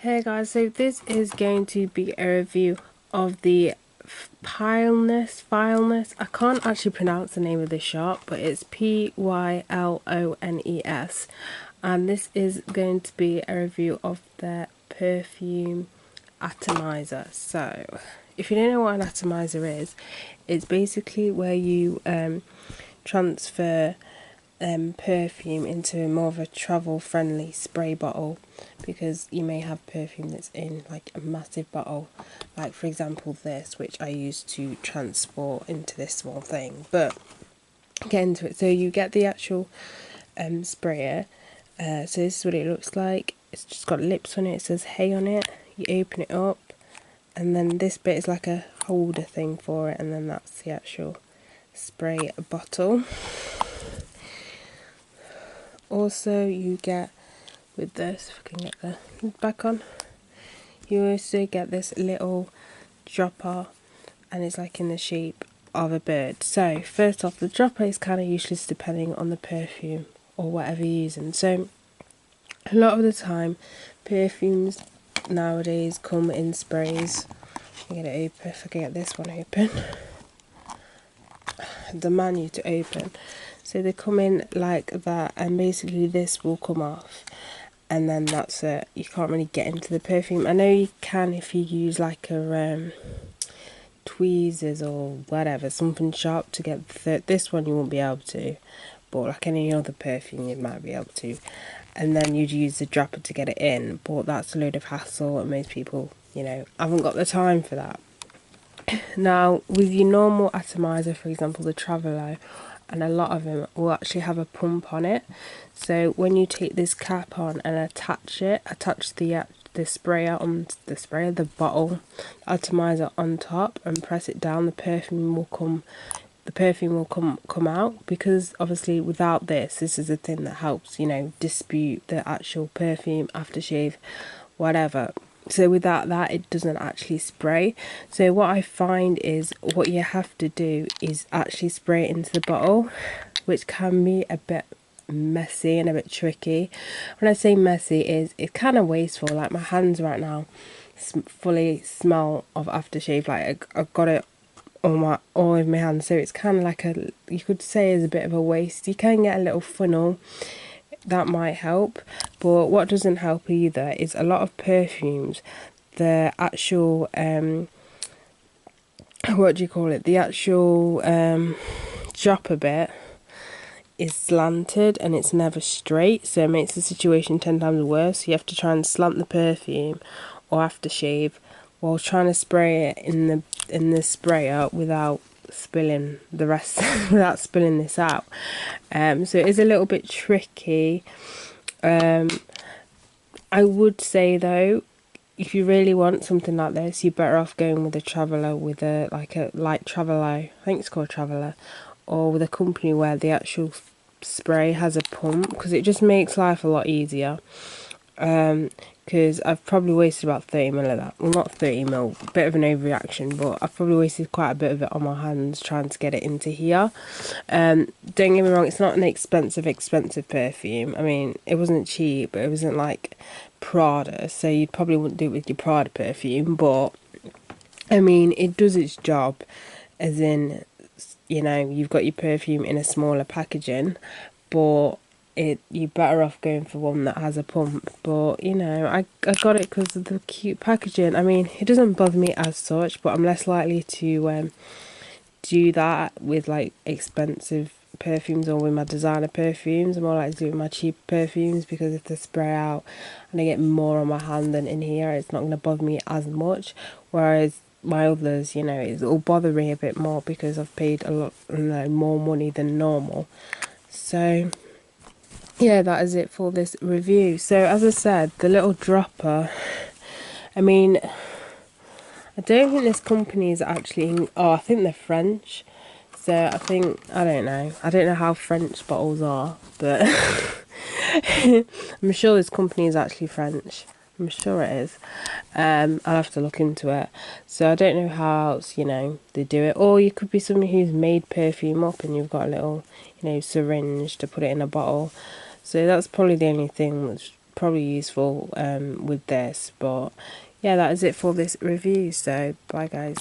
Hey guys, so this is going to be a review of the pylones. I can't actually pronounce the name of this shop, but it's Pylones, and this is going to be a review of their perfume atomizer. So, if you don't know what an atomizer is, it's basically where you transfer perfume into more of a travel friendly spray bottle, because you may have perfume that's in like a massive bottle, like for example this, which I use to transport into this small thing. But get into it. So you get the actual sprayer. So this is what it looks like. It's just got lips on it. It says hey on it. You open it up, and then this bit is like a holder thing for it, and then that's the actual spray bottle. Also, you get with this, if I can get the back on, you also get this little dropper, and it's like in the shape of a bird. So first off, the dropper is kind of useless depending on the perfume or whatever you're using. So a lot of the time perfumes nowadays come in sprays. I get it open. If I can get this one open, the menu to open. So they come in like that, and basically this will come off, and then that's it. You can't really get into the perfume. I know you can if you use like a tweezers or whatever, something sharp to get this one. You won't be able to, but like any other perfume you might be able to. And then you'd use the dropper to get it in, but that's a load of hassle, and most people, haven't got the time for that. Now, with your normal atomizer, for example, the Traveler, and a lot of them will actually have a pump on it. So when you take this cap on and attach the sprayer on the bottle atomizer on top, and press it down, the perfume will come out, because obviously without this is the thing that helps, dispute the actual perfume, aftershave, whatever. So without that, it doesn't actually spray. So what I find is what you have to do is actually spray it into the bottle, which can be a bit messy and a bit tricky. When I say messy, it's kind of wasteful. Like my hands right now fully smell of aftershave. Like I got it all over my hands, so it's kind of like you could say is a bit of a waste. You can get a little funnel, that might help, but what doesn't help either is a lot of perfumes, the actual what do you call it, the actual dropper bit is slanted, and it's never straight, so it makes the situation 10 times worse. You have to try and slant the perfume or aftershave while trying to spray it in the sprayer without spilling the rest without spilling this out. So it is a little bit tricky. I would say though, if you really want something like this, you're better off going with a Traveler, with a light Traveler, I think it's called Traveler, or with a company where the actual spray has a pump, because it just makes life a lot easier. Because I've probably wasted about 30ml of that. Well, not 30ml, bit of an overreaction, but I've probably wasted quite a bit of it on my hands trying to get it into here. Don't get me wrong, it's not an expensive perfume. I mean, it wasn't cheap, but it wasn't like Prada, so you probably wouldn't do it with your Prada perfume, but I mean, it does its job, as in, you've got your perfume in a smaller packaging, but you're better off going for one that has a pump. But I got it because of the cute packaging. I mean, it doesn't bother me as such, but I'm less likely to do that with like expensive perfumes or with my designer perfumes. I'm more likely to do it with my cheap perfumes, because if they spray out and I get more on my hand than in here, it's not going to bother me as much. Whereas my others, it'll bother me a bit more, because I've paid a lot more money than normal. So yeah, that is it for this review. So as I said, the little dropper, I mean, I don't think this company is actually I think they're French. So I don't know how French bottles are, but I'm sure this company is actually French. I'm sure it is. I'll have to look into it. So I don't know how else, they do it. Or you could be somebody who's made perfume up, and you've got a little, syringe to put it in a bottle. So that's probably the only thing that's probably useful with this. But yeah, that is it for this review. So bye guys.